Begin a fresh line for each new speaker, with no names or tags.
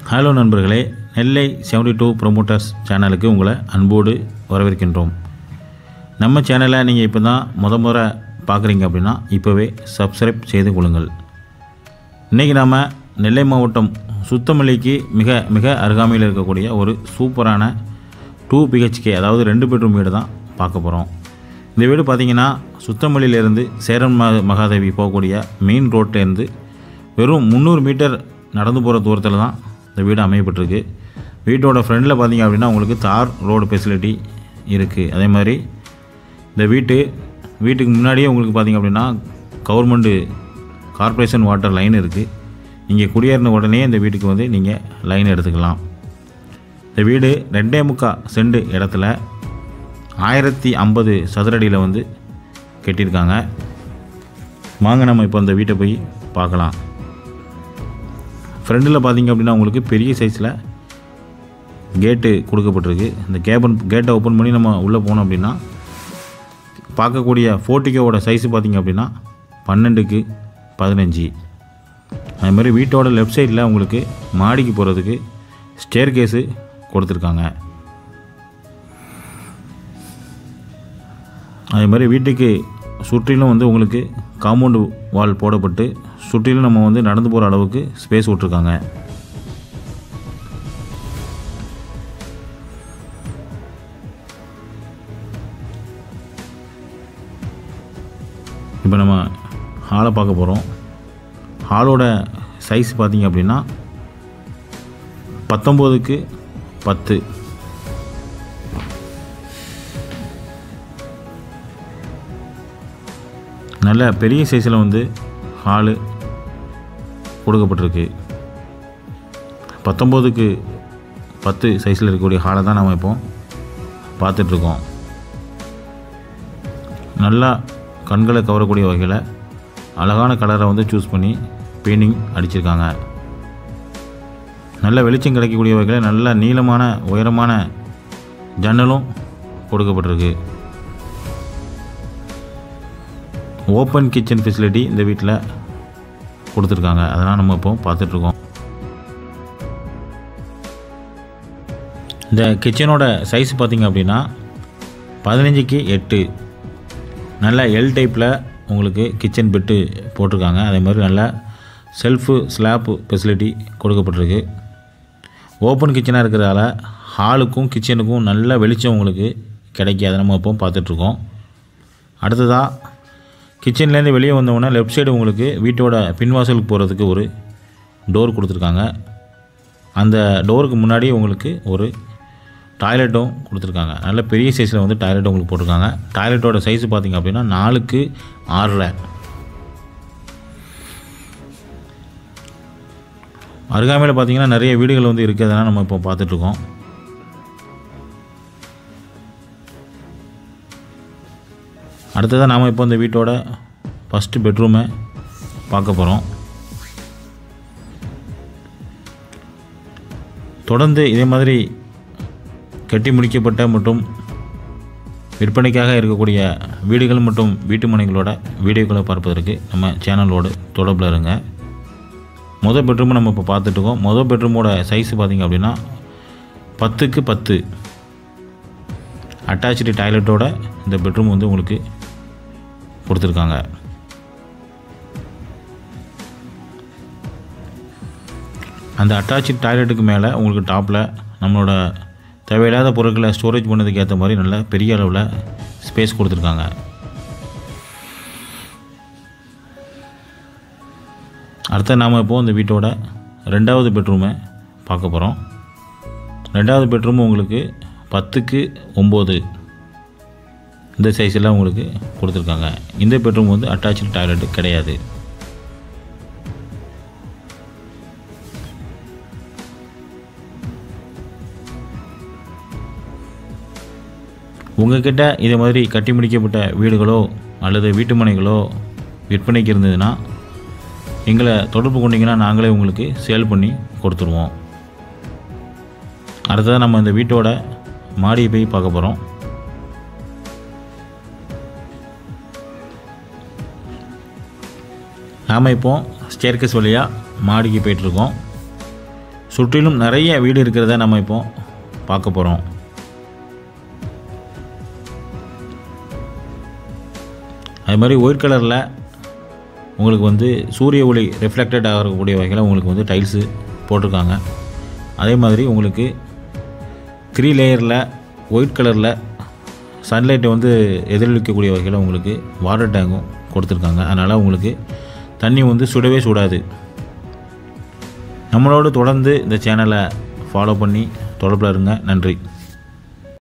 Hello நண்பர்களே, நெல்லை 72 promoters சேனலுக்கு உங்களை அன்போடு வரவேற்கின்றோம். நம்ம சேனலை நீங்கள் இப்போ தான் முறை பார்க்குறீங்க அப்படின்னா இப்போவே சப்ஸ்கிரைப் செய்து கொள்ளுங்கள். இன்றைக்கி நாம் நெல்லை மாவட்டம் சுத்தமல்லிக்கு மிக மிக அருகாமையில் இருக்கக்கூடிய ஒரு சூப்பரான 2 BHK அதாவது 2 பெட்ரூம் வீடு தான் பார்க்க போகிறோம். இந்த வீடு பார்த்திங்கன்னா சுத்தமல்லியிலேருந்து சேரன் மகாதேவி போகக்கூடிய மெயின் ரோட்லேருந்து வெறும் 300 மீட்டர் நடந்து போகிற தூரத்தில் தான் இந்த வீடு அமையப்பட்டிருக்கு. வீட்டோட ஃப்ரண்டில் பார்த்திங்க அப்படின்னா உங்களுக்கு தார் ரோடு ஃபெசிலிட்டி இருக்குது. அதே மாதிரி இந்த வீட்டுக்கு முன்னாடியே உங்களுக்கு பார்த்திங்க அப்படின்னா கவர்மெண்ட்டு கார்ப்பரேஷன் வாட்டர் லைன் இருக்குது. நீங்கள் குடியேறின உடனே இந்த வீட்டுக்கு வந்து நீங்கள் லைன் எடுத்துக்கலாம். இந்த வீடு 2.25 சென்ட் இடத்துல 1050 சதுரடியில் வந்து கட்டியிருக்காங்க. வாங்க நம்ம இப்போ இந்த வீட்டை போய் பார்க்கலாம். ஃப்ரண்டில் பார்த்திங்க அப்படின்னா உங்களுக்கு பெரிய சைஸில் கேட்டு கொடுக்கப்பட்டிருக்கு. இந்த கேட்டை ஓப்பன் பண்ணி நம்ம உள்ளே போனோம் அப்படின்னா பார்க்கக்கூடிய போர்ட்டிகோவோட சைஸு பார்த்திங்க அப்படின்னா 12x15. அது மாதிரி வீட்டோட லெஃப்ட் சைடில் உங்களுக்கு மாடிக்கு போகிறதுக்கு ஸ்டேர் கேஸு கொடுத்துருக்காங்க. அதே மாதிரி வீட்டுக்கு சுற்றிலும் வந்து உங்களுக்கு காம்பவுண்டு வால் போடப்பட்டு சுற்றிலும் நம்ம வந்து நடந்து போகிற அளவுக்கு ஸ்பேஸ் விட்ருக்காங்க. இப்போ நம்ம ஹாலை பார்க்க போகிறோம். ஹாலோட சைஸ் பார்த்திங்க அப்படின்னா 19x10. நல்ல பெரிய சைஸில் வந்து ஹாலு கொடுக்கப்பட்டிருக்கு. 19x10 சைஸில் இருக்கக்கூடிய ஹாலை தான் நம்ம இப்போ பார்த்துட்ருக்கோம். நல்லா கண்களை கவரக்கூடிய வகையில் அழகான கலரை வந்து சூஸ் பண்ணி பெயிண்டிங் அடிச்சிருக்காங்க. நல்ல வெளிச்சம் கிடைக்கக்கூடிய வகையில் நல்ல நீளமான உயரமான ஜன்னலும் கொடுக்கப்பட்டிருக்கு. ஓப்பன் கிச்சன் ஃபெசிலிட்டி இந்த வீட்டில் கொடுத்துருக்காங்க. அதெல்லாம் நம்ம இப்போ பார்த்துட்ருக்கோம். இந்த கிச்சனோட சைஸ் பார்த்திங்க அப்படின்னா 15x8. நல்ல எல் டைப்பில் உங்களுக்கு கிச்சன் பெட்டு போட்டிருக்காங்க. அதே மாதிரி நல்ல செல்ஃபு ஸ்லாப்பு ஃபெசிலிட்டி கொடுக்கப்பட்டிருக்கு. ஓப்பன் கிச்சனாக இருக்கிறதால ஹாலுக்கும் கிச்சனுக்கும் நல்ல வெளிச்சம் உங்களுக்கு கிடைக்காது. நம்ம இப்போ பார்த்துட்ருக்கோம். அடுத்ததாக கிச்சன்லேருந்து வெளியே வந்தோடனே லெஃப்ட் சைடு உங்களுக்கு வீட்டோட பின்வாசலுக்கு போகிறதுக்கு ஒரு டோர் கொடுத்துருக்காங்க. அந்த டோருக்கு முன்னாடி உங்களுக்கு ஒரு டாய்லெட்டும் கொடுத்துருக்காங்க. நல்ல பெரிய சைஸில் வந்து டாய்லெட் உங்களுக்கு போட்டிருக்காங்க. டாய்லெட்டோட சைஸு பார்த்திங்க அப்படின்னா 4x6. அருகாமையில் பார்த்திங்கன்னா நிறைய வீடுகள் வந்து இருக்கிறதுனால நம்ம இப்போ பார்த்துட்ருக்கோம். அடுத்ததாக நாம் இப்போ இந்த வீட்டோட ஃபஸ்ட்டு பெட்ரூமை பார்க்க போகிறோம். தொடர்ந்து இதே மாதிரி கட்டி முடிக்கப்பட்ட மற்றும் விற்பனைக்காக இருக்கக்கூடிய வீடுகள் மற்றும் வீட்டு மனைகளோட வீடியோக்களை பார்ப்பதற்கு நம்ம சேனலோடு தொடர்பில் இருங்க. மொதல் பெட்ரூமை நம்ம இப்போ பார்த்துட்ருக்கோம். மொதல் பெட்ரூமோட சைஸு பார்த்திங்க அப்படின்னா 10x10 அட்டாச்சு டாய்லெட்டோட இந்த பெட்ரூம் வந்து உங்களுக்கு கொடுத்துருக்காங்க. அந்த அட்டாச்சு டாய்லெட்டுக்கு மேலே உங்களுக்கு டாப்பில் நம்மளோட தேவையில்லாத பொருட்களை ஸ்டோரேஜ் பண்ணதுக்கு ஏற்ற மாதிரி நல்ல பெரிய அளவில் ஸ்பேஸ் கொடுத்துருக்காங்க. அடுத்த நாம் இப்போது இந்த வீட்டோட 2வது பெட்ரூமை பார்க்க போகிறோம். 2வது பெட்ரூம் உங்களுக்கு 10x9 இந்த சைஸில் உங்களுக்கு கொடுத்துருக்காங்க. இந்த பெட்ரூம் வந்து அட்டாச்சு டாய்லெட்டு கிடையாது. உங்கள்கிட்ட இதே மாதிரி கட்டி முடிக்கப்பட்ட வீடுகளோ அல்லது வீட்டு மனைகளோ விற்பனைக்கு இருந்ததுன்னா எங்களை தொடர்பு கொண்டீங்கன்னா நாங்களே உங்களுக்கு சேல் பண்ணி கொடுத்துருவோம். அடுத்ததாக நம்ம இந்த வீட்டோட மாடியை போய் பார்க்க போகிறோம். நாம் இப்போ ஸ்டேர்கேஸ் வழியாக மாடிக்கு போயிட்டுருக்கோம். சுற்றிலும் நிறைய வீடு இருக்கிறத நம்ம இப்போ பார்க்க போகிறோம். அது மாதிரி ஒயிட் கலரில் உங்களுக்கு வந்து சூரிய ஒளி ரிஃப்ளெக்டட் ஆகக்கூடிய வகையில் உங்களுக்கு வந்து டைல்ஸு போட்டிருக்காங்க. அதே மாதிரி உங்களுக்கு 3 லேயரில் ஒயிட் கலரில் சன்லைட்டை வந்து எதிரொலிக்கக்கூடிய வகையில் உங்களுக்கு வாட்டர் டேங்கும் கொடுத்துருக்காங்க. அதனால் உங்களுக்கு தண்ணி வந்து சுடவே சுடாது. நம்மளோடு தொடர்ந்து இந்த சேனலை ஃபாலோ பண்ணி தொடர்பில் இருங்க. நன்றி.